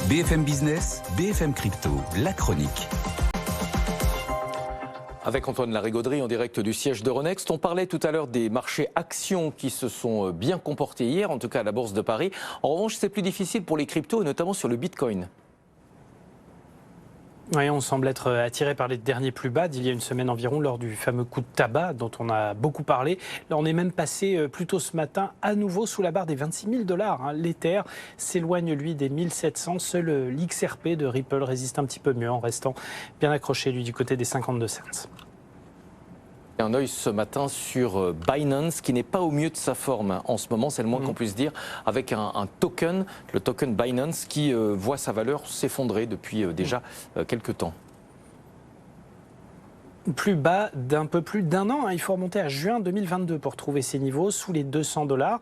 BFM Business, BFM Crypto, la chronique. Avec Antoine Larigauderie en direct du siège d'Euronext. On parlait tout à l'heure des marchés actions qui se sont bien comportés hier, en tout cas à la Bourse de Paris. En revanche, c'est plus difficile pour les cryptos et notamment sur le Bitcoin. Oui, on semble être attiré par les derniers plus bas d'il y a une semaine environ lors du fameux coup de tabac dont on a beaucoup parlé. Là, on est même passé plus tôt ce matin à nouveau sous la barre des 26 000 $. L'Ether s'éloigne, lui, des 1700. Seul l'XRP de Ripple résiste un petit peu mieux en restant bien accroché, lui, du côté des 52 cents. Un œil ce matin sur Binance qui n'est pas au mieux de sa forme en ce moment, c'est le moins qu'on puisse dire, avec un token, le token Binance qui voit sa valeur s'effondrer depuis déjà quelques temps. Plus bas d'un peu plus d'un an. Il faut remonter à juin 2022 pour trouver ces niveaux sous les 200 $.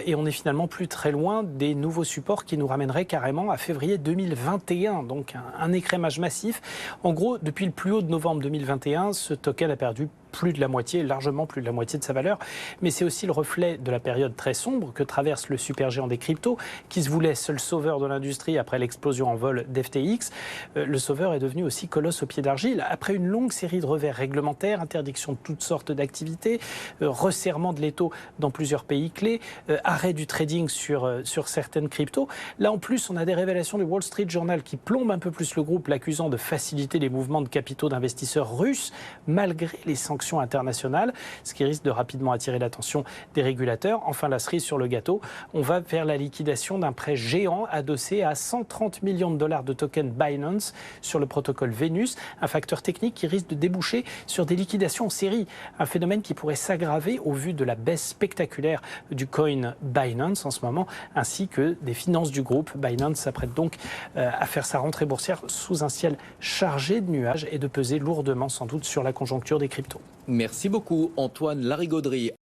Et on est finalement plus très loin des nouveaux supports qui nous ramèneraient carrément à février 2021. Donc un écrémage massif. En gros, depuis le plus haut de novembre 2021, ce token a perdu plus de la moitié, largement plus de la moitié de sa valeur. Mais c'est aussi le reflet de la période très sombre que traverse le supergéant des cryptos, qui se voulait seul sauveur de l'industrie après l'explosion en vol d'FTX. Le sauveur est devenu aussi colosse au pied d'argile. Après une longue série de revers réglementaires, interdiction de toutes sortes d'activités, resserrement de l'étau dans plusieurs pays clés, arrêt du trading sur certaines cryptos. Là, en plus, on a des révélations du Wall Street Journal qui plombent un peu plus le groupe, l'accusant de faciliter les mouvements de capitaux d'investisseurs russes, malgré les sanctions internationales, ce qui risque de rapidement attirer l'attention des régulateurs. Enfin, la cerise sur le gâteau, on va vers la liquidation d'un prêt géant adossé à 130 millions de $ de tokens Binance sur le protocole Venus, un facteur technique qui risque de déboucher sur des liquidations en série, un phénomène qui pourrait s'aggraver au vu de la baisse spectaculaire du coin Binance en ce moment, ainsi que des finances du groupe. Binance s'apprête donc à faire sa rentrée boursière sous un ciel chargé de nuages et de peser lourdement sans doute sur la conjoncture des cryptos. Merci beaucoup Antoine Larigauderie.